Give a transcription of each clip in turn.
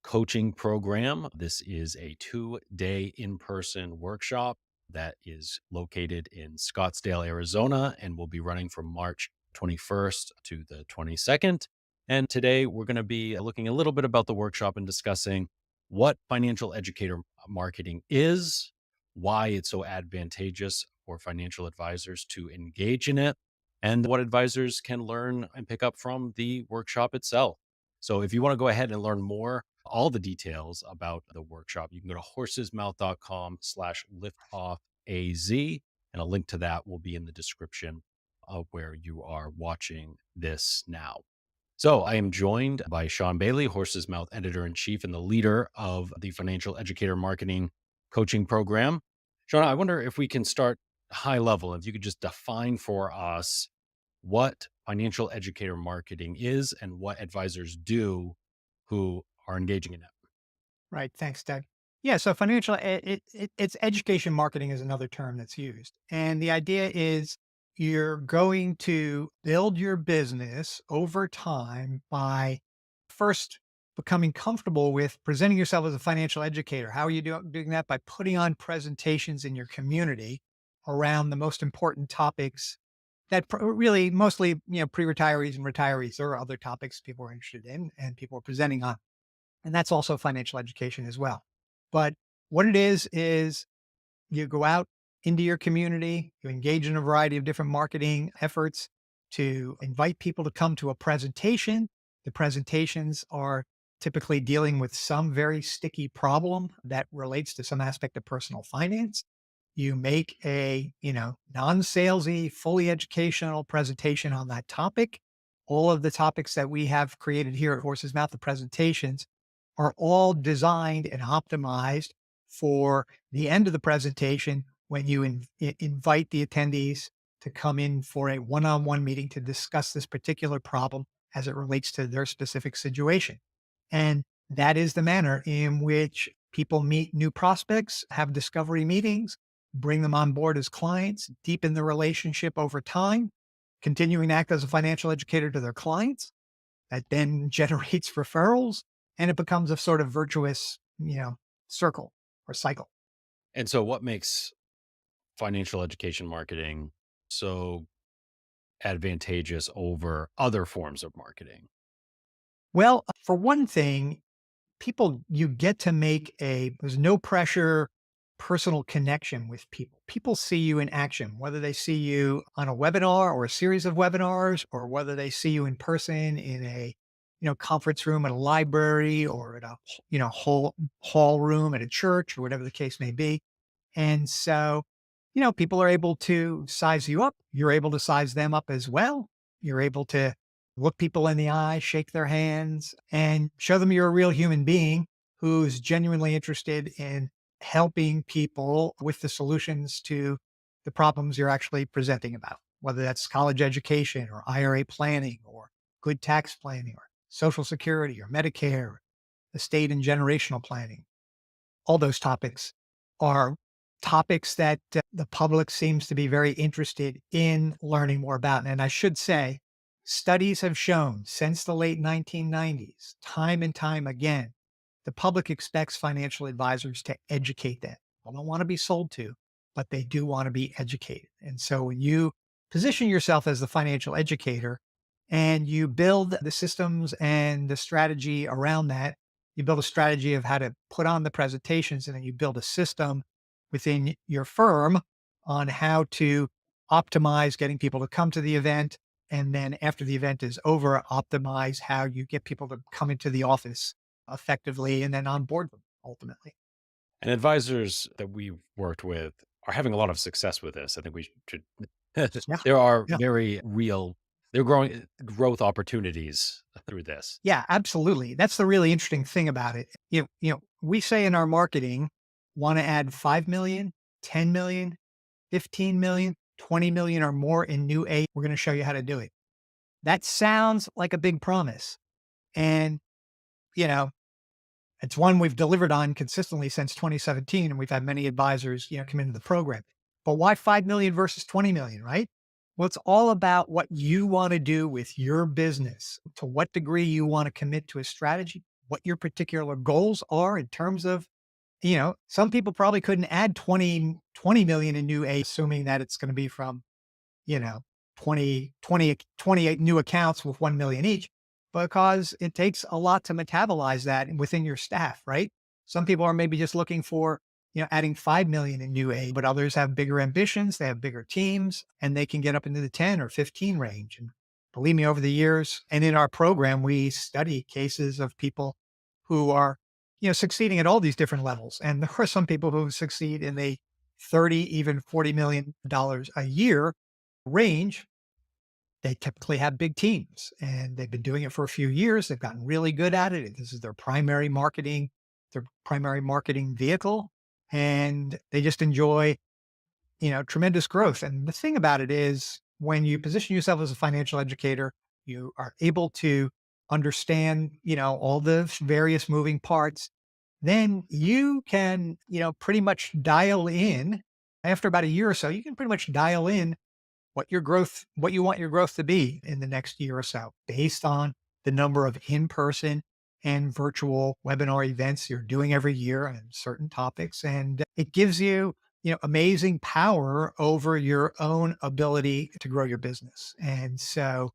coaching program. This is a 2-day in-person workshop that is located in Scottsdale, Arizona, and will be running from March 21st to the 22nd. And today we're going to be looking a little bit about the workshop and discussing what financial educator marketing is, why it's so advantageous for financial advisors to engage in it, and what advisors can learn and pick up from the workshop itself. So if you want to go ahead and learn more, all the details about the workshop, you can go to horsesmouth.com/liftoffaz. And a link to that will be in the description of where you are watching this now. So I am joined by Sean Bailey, Horse's Mouth editor in chief and the leader of the Financial Educator Marketing Coaching Program. Sean, I wonder if we can start high level, if you could just define for us what financial educator marketing is and what advisors do who are engaging in it. Right. Thanks, Doug. Yeah. So it's education marketing is another term that's used. And the idea is you're going to build your business over time by first becoming comfortable with presenting yourself as a financial educator. How are you doing that? By putting on presentations in your community around the most important topics that really mostly, pre-retirees and retirees or other topics people are interested in and people are presenting on. And that's also financial education as well. But what it is you go out into your community, you engage in a variety of different marketing efforts to invite people to come to a presentation. The presentations are typically dealing with some very sticky problem that relates to some aspect of personal finance. You make a, non-salesy, fully educational presentation on that topic. All of the topics that we have created here at Horse's Mouth, the presentations are all designed and optimized for the end of the presentation when you invite the attendees to come in for a one-on-one meeting to discuss this particular problem as it relates to their specific situation. And that is the manner in which people meet new prospects, have discovery meetings, bring them on board as clients, deepen the relationship over time, continuing to act as a financial educator to their clients that then generates referrals and it becomes a sort of virtuous, circle or cycle. And so, what makes financial education marketing so advantageous over other forms of marketing? Well, for one thing, you get to there's no pressure personal connection with people. People see you in action, whether they see you on a webinar or a series of webinars, or whether they see you in person in a, conference room at a library or at a, hall room at a church or whatever the case may be. And so, people are able to size you up. You're able to size them up as well. You're able to look people in the eye, shake their hands, and show them you're a real human being who's genuinely interested in helping people with the solutions to the problems you're actually presenting about, whether that's college education or IRA planning or good tax planning or Social Security or Medicare, estate and generational planning. All those topics are topics that the public seems to be very interested in learning more about. And I should say, studies have shown since the late 1990s, time and time again, the public expects financial advisors to educate them. They don't want to be sold to, but they do want to be educated. And so when you position yourself as the financial educator and you build the systems and the strategy around that, you build a strategy of how to put on the presentations, and then you build a system within your firm on how to optimize getting people to come to the event. And then after the event is over, optimize how you get people to come into the office effectively and then on board them ultimately. And advisors that we've worked with are having a lot of success with this. I think we should. Yeah. There are Yeah. very real, they're growing growth opportunities through this. Yeah, absolutely. That's the really interesting thing about it. We say in our marketing, want to add 5 million, 10 million, 15 million, 20 million or more in new A. We're going to show you how to do it. That sounds like a big promise. And, you know, it's one we've delivered on consistently since 2017. And we've had many advisors, come into the program. But why 5 million versus 20 million, right? Well, it's all about what you want to do with your business, to what degree you want to commit to a strategy, what your particular goals are in terms of, some people probably couldn't add 20 million in new A, assuming that it's going to be from, you know, 28 new accounts with 1 million each, because it takes a lot to metabolize that within your staff, right? Some people are maybe just looking for, adding 5 million in new aid, but others have bigger ambitions. They have bigger teams and they can get up into the 10 or 15 range. And believe me, over the years and in our program, we study cases of people who are, succeeding at all these different levels. And there are some people who succeed in the 30, even $40 million a year range. They typically have big teams and they've been doing it for a few years. They've gotten really good at it. This is their primary marketing vehicle, and they just enjoy, tremendous growth. And the thing about it is when you position yourself as a financial educator, you are able to understand, all the various moving parts. Then you can, pretty much dial in after about a year or so, you can pretty much dial in what you want your growth to be in the next year or so based on the number of in-person and virtual webinar events you're doing every year on certain topics. And it gives you, amazing power over your own ability to grow your business. And so,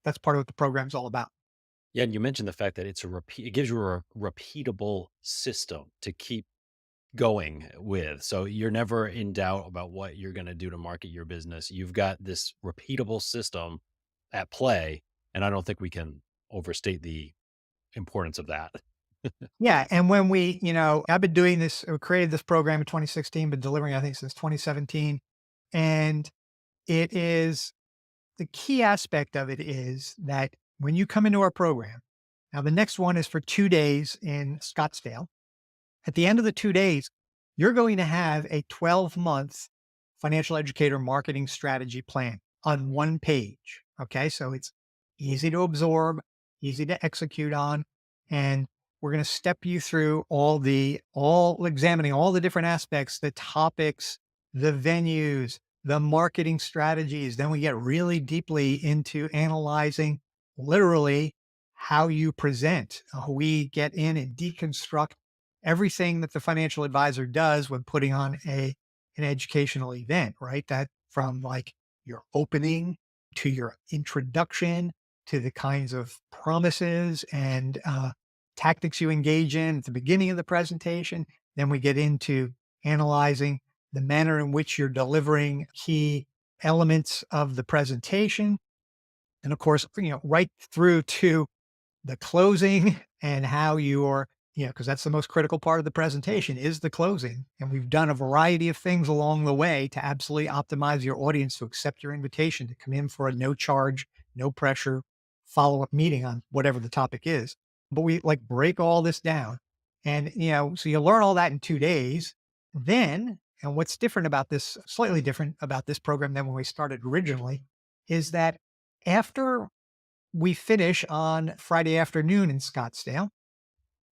that's part of what the program's all about. Yeah, and you mentioned the fact that it gives you a repeatable system to keep going with. So you're never in doubt about what you're going to do to market your business. You've got this repeatable system at play, and I don't think we can overstate the importance of that. Yeah. And when I've been doing this, created this program in 2016, been delivering, I think, since 2017. And it is the key aspect of it is that when you come into our program, now the next one is for 2 days in Scottsdale. At the end of the 2 days, you're going to have a 12-month financial educator marketing strategy plan on one page. Okay. So it's easy to absorb, easy to execute on. And we're going to step you through all examining all the different aspects, the topics, the venues, the marketing strategies. Then we get really deeply into analyzing literally how you present. We get in and deconstruct everything that the financial advisor does when putting on an educational event, right? That from like your opening to your introduction to the kinds of promises and tactics you engage in at the beginning of the presentation. Then we get into analyzing the manner in which you're delivering key elements of the presentation. And of course, right through to the closing and how you're, because that's the most critical part of the presentation is the closing. And we've done a variety of things along the way to absolutely optimize your audience to accept your invitation to come in for a no charge, no pressure follow-up meeting on whatever the topic is. But we like break all this down. And, so you learn all that in 2 days. Then, and what's different about this, slightly different about this program than when we started originally, is that after we finish on Friday afternoon in Scottsdale,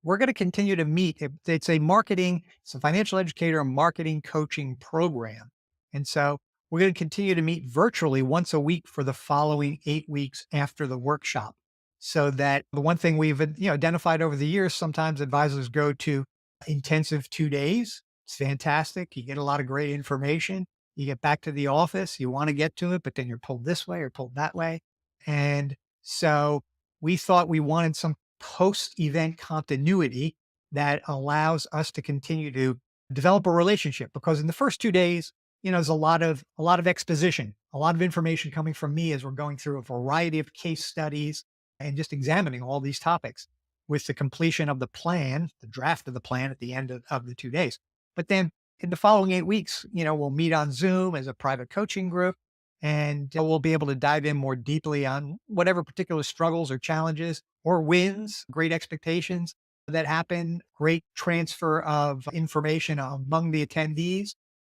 we're going to continue to meet. It's a financial educator marketing coaching program. And so we're going to continue to meet virtually once a week for the following 8 weeks after the workshop. So that the one thing we've identified over the years, sometimes advisors go to intensive 2 days. It's fantastic. You get a lot of great information. You get back to the office, you want to get to it, but then you're pulled this way or pulled that way. And so we thought we wanted some post-event continuity that allows us to continue to develop a relationship, because in the first 2 days, there's a lot of exposition, a lot of information coming from me as we're going through a variety of case studies and just examining all these topics with the completion of the plan, the draft of the plan at the end of the 2 days. But then in the following 8 weeks, we'll meet on Zoom as a private coaching group, and we'll be able to dive in more deeply on whatever particular struggles or challenges or wins, great expectations that happen, great transfer of information among the attendees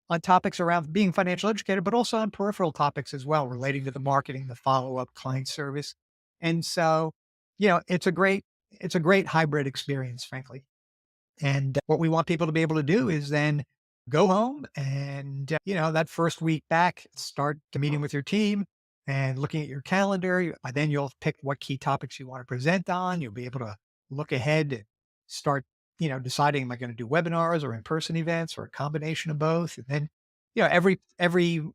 on topics around being financial educator, but also on peripheral topics as well, relating to the marketing, the follow-up client service. And so, it's a great hybrid experience, frankly. And what we want people to be able to do is then go home and, that first week back, start to meeting with your team and looking at your calendar. By then you'll pick what key topics you want to present on. You'll be able to look ahead and start, deciding, am I going to do webinars or in-person events or a combination of both? And then, every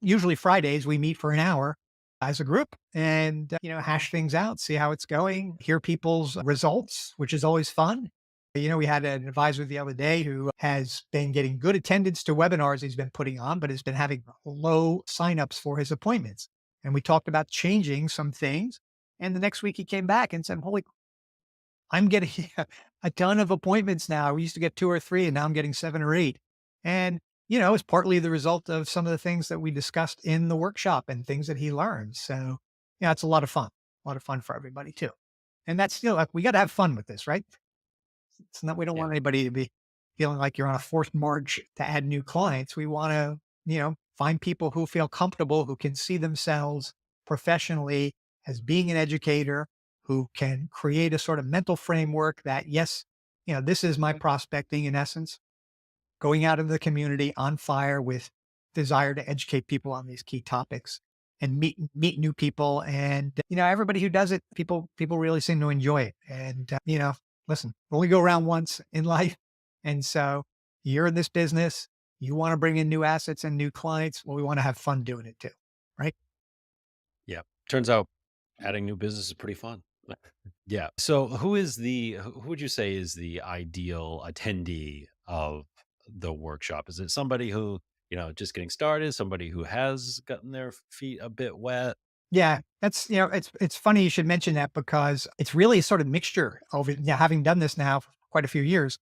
usually Fridays we meet for an hour as a group and, hash things out, see how it's going, hear people's results, which is always fun. We had an advisor the other day who has been getting good attendance to webinars he's been putting on, but has been having low signups for his appointments. And we talked about changing some things. And the next week he came back and said, holy, I'm getting a ton of appointments now. We used to get two or three, and now I'm getting seven or eight. And, it's partly the result of some of the things that we discussed in the workshop and things that he learned. So, yeah, it's a lot of fun for everybody too. And that's still like, we got to have fun with this, right? It's not, we don't Yeah. want anybody to be feeling like you're on a forced march to add new clients. We want to, find people who feel comfortable, who can see themselves professionally as being an educator, who can create a sort of mental framework that, yes, this is my prospecting in essence, going out into the community on fire with desire to educate people on these key topics and meet new people. And everybody who does it, people really seem to enjoy it. And listen, we only go around once in life, and so you're in this business, you want to bring in new assets and new clients, well, we want to have fun doing it too, right? Yeah. Turns out adding new business is pretty fun. Yeah. So who would you say is the ideal attendee of the workshop? Is it somebody who, just getting started, somebody who has gotten their feet a bit wet? Yeah, that's it's funny you should mention that because it's really a sort of mixture of it. Yeah, having done this now for quite a few years.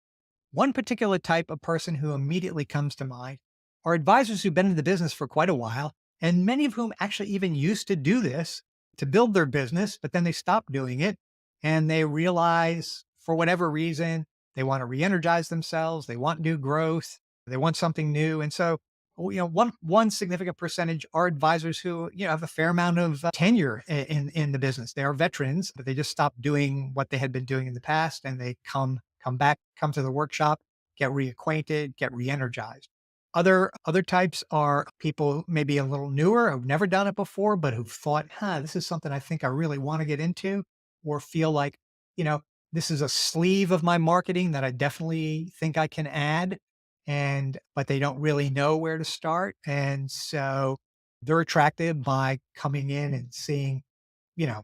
One particular type of person who immediately comes to mind are advisors who've been in the business for quite a while, and many of whom actually even used to do this to build their business, but then they stopped doing it and they realize for whatever reason they want to re-energize themselves, they want new growth, they want something new. And so, one significant percentage are advisors who have a fair amount of tenure in the business. They are veterans, but they just stopped doing what they had been doing in the past, and they come back, come to the workshop, get reacquainted, get re-energized. Other types are people maybe a little newer, who've never done it before, but who've thought, this is something I think I really want to get into, or feel like, you know, this is a sleeve of my marketing that I definitely think I can add. And but they don't really know where to start. And so they're attracted by coming in and seeing, you know,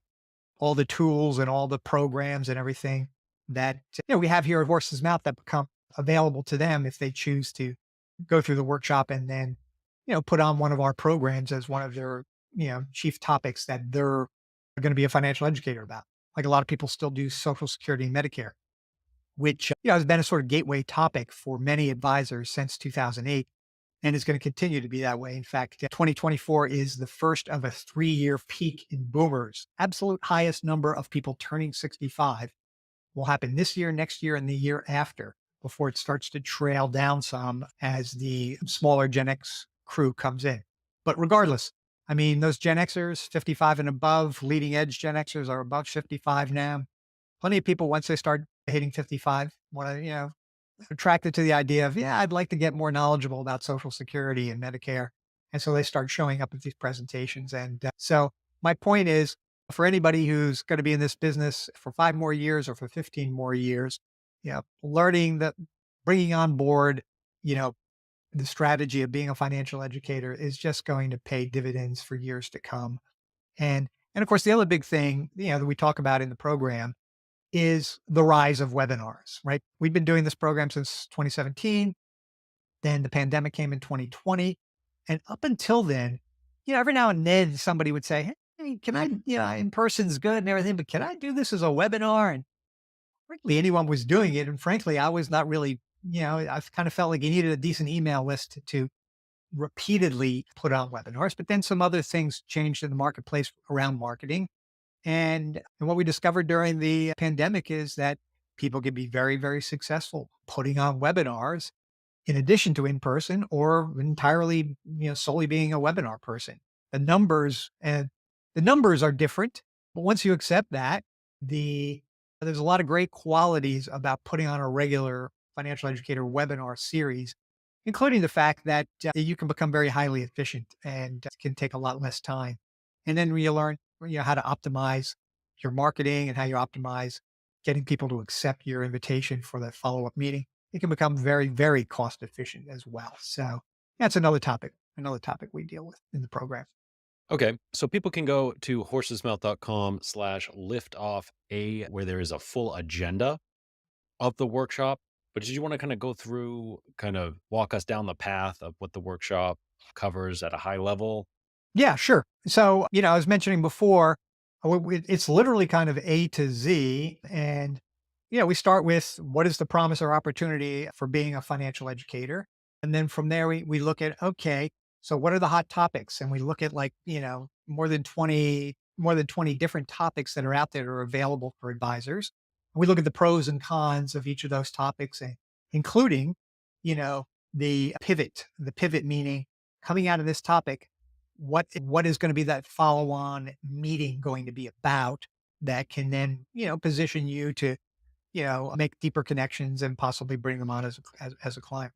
all the tools and all the programs and everything that we have here at Horse's Mouth that become available to them if they choose to go through the workshop and then put on one of our programs as one of their chief topics that they're going to be a financial educator about. Like a lot of people still do Social Security and Medicare, which has been a sort of gateway topic for many advisors since 2008 and is going to continue to be that way. In fact, 2024 is the first of a 3-year peak in boomers. Absolute highest number of people turning 65 will happen this year, next year, and the year after before it starts to trail down some as the smaller Gen X crew comes in. But regardless, I mean, those Gen Xers, 55 and above, leading edge Gen Xers are above 55 now. Plenty of people, once they start hitting 55, want to, attracted to the idea of, yeah, I'd like to get more knowledgeable about Social Security and Medicare. And so they start showing up at these presentations. And so my point is for anybody who's going to be in this business for 5 more years or for 15 more years, learning that, bringing on board, you know, the strategy of being a financial educator is just going to pay dividends for years to come. And of course, the other big thing, that we talk about in the program is the rise of webinars, right? We've been doing this program since 2017. Then the pandemic came in 2020. And up until then, every now and then somebody would say, hey, can I, in person's good and everything, but can I do this as a webinar? And frankly, anyone was doing it. And frankly, I was not really, I kind of felt like you needed a decent email list to repeatedly put on webinars. But then some other things changed in the marketplace around marketing. And what we discovered during the pandemic is that people can be very, very successful putting on webinars in addition to in person or entirely, solely being a webinar person. The numbers and the numbers are different, but once you accept that, the there's a lot of great qualities about putting on a regular financial educator webinar series, including the fact that you can become very highly efficient and can take a lot less time. And then you learn, how to optimize your marketing and how you optimize getting people to accept your invitation for that follow-up meeting, it can become very, very cost efficient as well. So that's another topic we deal with in the program. Okay. So people can go to horsesmouth.com/liftoff where there is a full agenda of the workshop. But did you want to kind of go through, kind of walk us down the path of what the workshop covers at a high level? Yeah, sure. So, I was mentioning before, it's literally kind of A to Z. And, we start with what is the promise or opportunity for being a financial educator? And then from there, we look at, okay, so what are the hot topics? And we look at like, more than 20 different topics that are out there that are available for advisors. We look at the pros and cons of each of those topics, including, you know, the pivot meaning coming out of this topic, what is going to be that follow-on meeting going to be about that can then, position you to, make deeper connections and possibly bring them on as a client.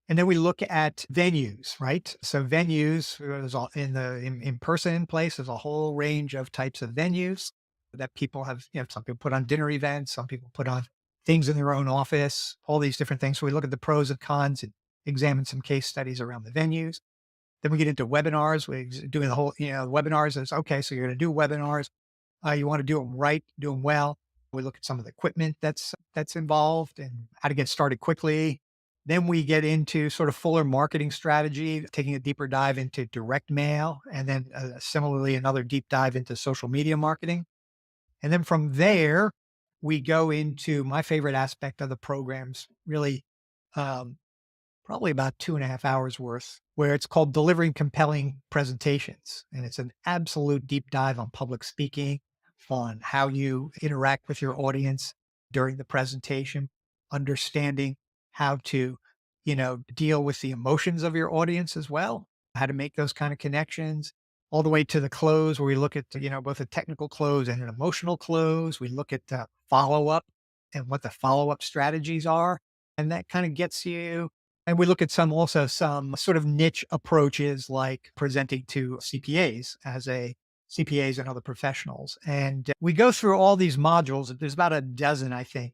And then we look at venues, right? So venues, there's all in-person place, there's a whole range of types of venues that people have, some people put on dinner events, some people put on things in their own office, all these different things. So we look at the pros and cons and examine some case studies around the venues. Then we get into webinars. We're doing the whole, webinars is okay. So you're going to do webinars. You want to do them right, do them well. We look at some of the equipment that's involved and how to get started quickly. Then we get into sort of fuller marketing strategy, taking a deeper dive into direct mail, and then similarly another deep dive into social media marketing. And then from there, we go into my favorite aspect of the programs, really um, probably about 2.5 hours worth, where it's called Delivering Compelling Presentations. And it's an absolute deep dive on public speaking, on how you interact with your audience during the presentation, understanding how to, deal with the emotions of your audience as well, how to make those kind of connections, all the way to the close, where we look at, both a technical close and an emotional close. We look at follow up and what the follow up strategies are. And that kind of gets you, and we look at some sort of niche approaches like presenting to CPAs and other professionals. And we go through all these modules. There's about a dozen, I think.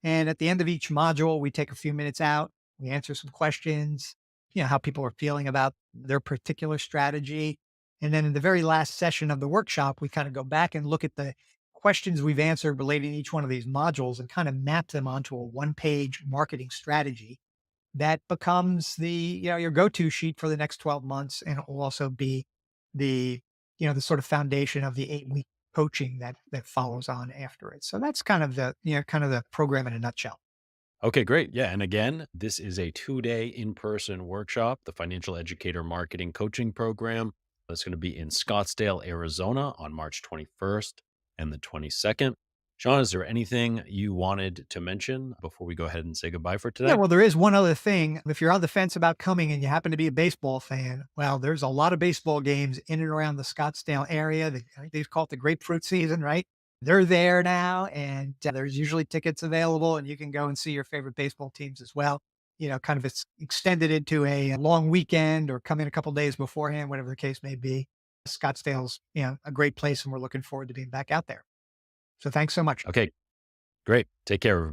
And at the end of each module, we take a few minutes out, we answer some questions, how people are feeling about their particular strategy. And then in the very last session of the workshop, we kind of go back and look at the questions we've answered relating to each one of these modules and kind of map them onto a one-page marketing strategy that becomes your go-to sheet for the next 12 months. And it will also be the, the sort of foundation of the 8-week coaching that follows on after it. So that's kind of the program in a nutshell. Okay, great. Yeah. And again, this is a 2-day in person workshop, the Financial Educator Marketing Coaching Program. That's going to be in Scottsdale, Arizona on March 21st and the 22nd. Sean, is there anything you wanted to mention before we go ahead and say goodbye for Yeah, today? well, there is one other thing. If you're on the fence about coming and you happen to be a baseball fan, well, there's a lot of baseball games in and around the Scottsdale area. I think they call it the grapefruit season, right? They're there now, and there's usually tickets available, and you can go and see your favorite baseball teams as well. Kind of it's extended into a long weekend or come in a couple days beforehand, whatever the case may be. Scottsdale's, a great place, and we're looking forward to being back out there. So thanks so much. Okay, great. Take care, everybody.